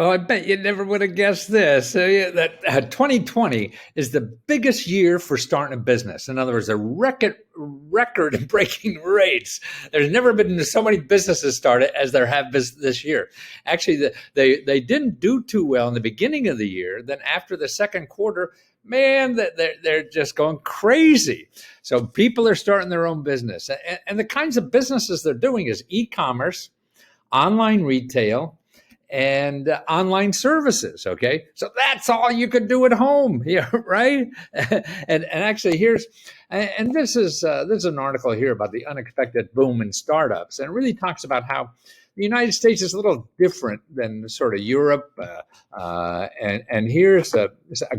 Oh, I bet you never would have guessed this. Yeah, that 2020 is the biggest year for starting a business. In other words, a record breaking rates. There's never been so many businesses started as there have this year. Actually, they didn't do too well in the beginning of the year. Then after the second quarter, man, they're just going crazy. So people are starting their own business, and the kinds of businesses they're doing is e-commerce, online retail, and online services. Okay, so that's all you could do at home. Yeah, right. And actually, this is an article here about the unexpected boom in startups, and it really talks about how the United States is a little different than sort of Europe. And here's a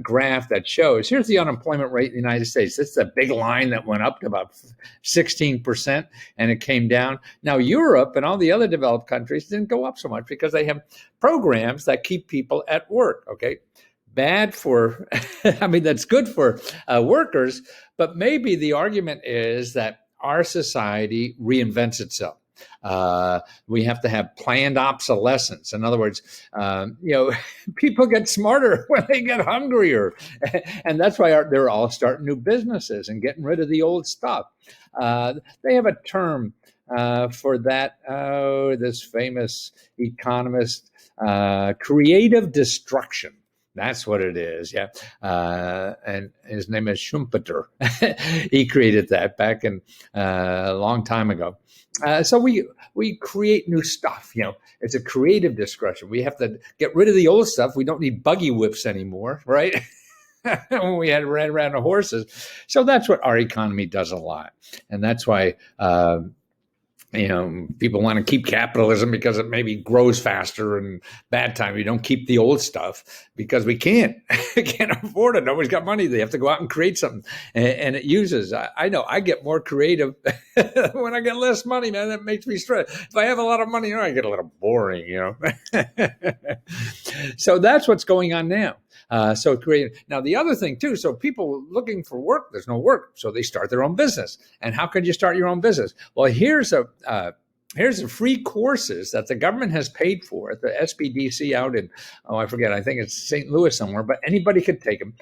graph that shows, here's the unemployment rate in the United States. This is a big line that went up to about 16%, and it came down. Now, Europe and all the other developed countries didn't go up so much because they have programs that keep people at work, okay? Bad for, I mean, that's good for workers, but maybe the argument is that our society reinvents itself. We have to have planned obsolescence. In other words, people get smarter when they get hungrier. And that's why they're all starting new businesses and getting rid of the old stuff. They have a term for that. Oh, this famous economist, creative destruction. That's what it is, yeah. And his name is Schumpeter. He created that back in a long time ago. So we create new stuff. It's a creative discretion. We have to get rid of the old stuff. We don't need buggy whips anymore, right? When we had ran around on horses. So that's what our economy does a lot, and that's why. People want to keep capitalism because it maybe grows faster, and bad time we don't keep the old stuff because we can't afford it. Nobody's got money. They have to go out and create something, and it uses. I know I get more creative when I get less money, man. That makes me stressed. If I have a lot of money, I get a little boring, So that's what's going on now. So creative. Now the other thing too. So people looking for work, there's no work, so they start their own business. And how could you start your own business? Well, here's the free courses that the government has paid for at the SBDC out in, I forget, I think it's St. Louis somewhere, but anybody could take them.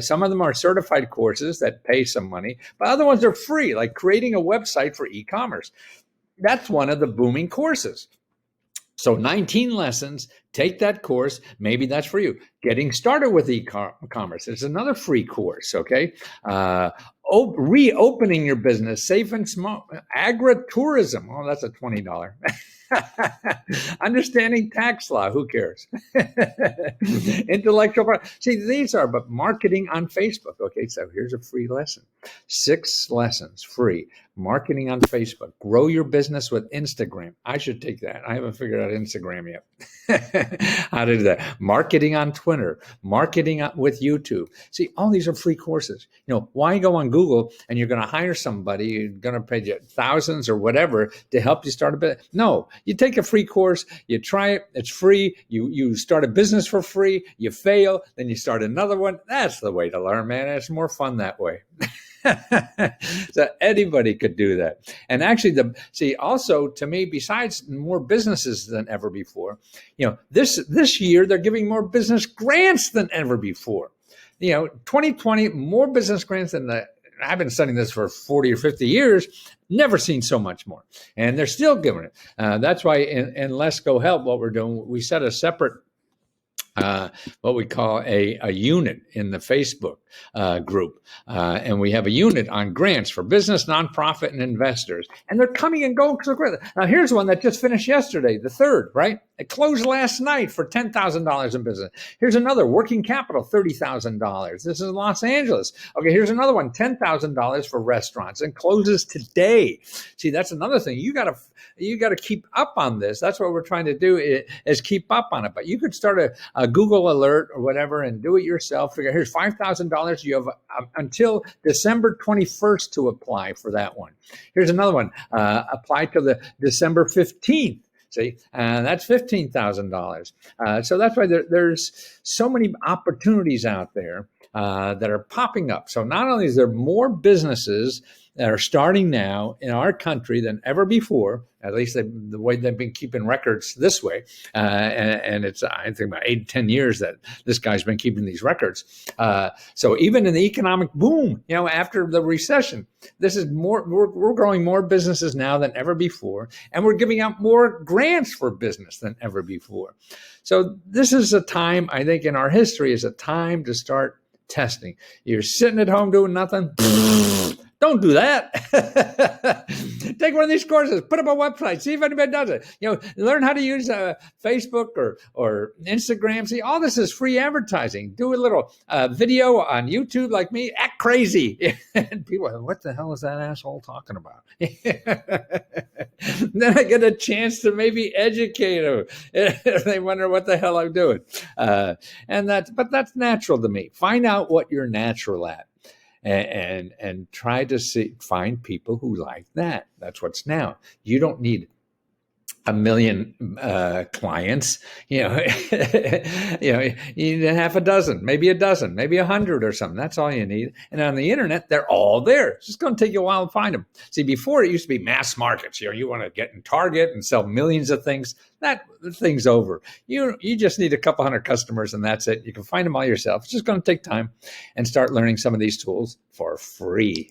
Some of them are certified courses that pay some money, but other ones are free, like creating a website for e-commerce. That's one of the booming courses. So 19 lessons, take that course. Maybe that's for you. Getting started with e-commerce. It's another free course, okay? Reopening your business, safe and small. Agritourism. Oh, that's a $20. Understanding tax law. Who cares? Intellectual property. See, these are but marketing on Facebook. Okay, so here's a free lesson. 6 lessons free. Marketing on Facebook. Grow your business with Instagram. I should take that. I haven't figured out Instagram yet. How to do that. Marketing on Twitter. Marketing with YouTube. See, all these are free courses. Why go on Google and you're going to hire somebody, you're going to pay you thousands or whatever to help you start a business? No, you take a free course, you try it, it's free. You start a business for free, you fail, then you start another one. That's the way to learn, man. It's more fun that way. So anybody could do that. And actually, also to me, besides more businesses than ever before, this year they're giving more business grants than ever before. 2020, more business grants than I've been studying this for 40 or 50 years, never seen so much more. And they're still giving it. That's why in Let's Go Help, what we're doing, we set a separate what we call a unit in the Facebook group. And we have a unit on grants for business, nonprofit, and investors. And they're coming and going so quickly. Now, here's one that just finished yesterday, the 3rd, right? It closed last night for $10,000 in business. Here's another, working capital, $30,000. This is Los Angeles. Okay, here's another one, $10,000 for restaurants, and closes today. See, that's another thing. You got to keep up on this. That's what we're trying to do is keep up on it. But you could start a Google alert or whatever and do it yourself. Figure, here's $5,000. You have until December 21st to apply for that one. Here's another one. Apply to the December 15th. See, that's $15,000. So that's why there's so many opportunities out there that are popping up. So not only is there more businesses that are starting now in our country than ever before. At least the way they've been keeping records this way. And it's, I think, about 8 to 10 years that this guy's been keeping these records. So even in the economic boom, after the recession, this is more, we're growing more businesses now than ever before. And we're giving out more grants for business than ever before. So this is a time, I think, in our history is a time to start testing. You're sitting at home doing nothing. Don't do that. Take one of these courses, put up a website, see if anybody does it. Learn how to use Facebook or Instagram. See, all this is free advertising. Do a little video on YouTube like me, act crazy. And people are, what the hell is that asshole talking about? Then I get a chance to maybe educate them. They wonder what the hell I'm doing. But that's natural to me. Find out what you're natural at. And try to find people who like that. That's what's now. You don't need a million clients. You need half a dozen, maybe a dozen, maybe 100 or something. That's all you need. And on the internet, they're all there. It's just going to take you a while to find them. See, before it used to be mass markets. You want to get in Target and sell millions of things. That thing's over. You just need a couple hundred customers and that's it. You can find them all yourself. It's just going to take time, and start learning some of these tools for free.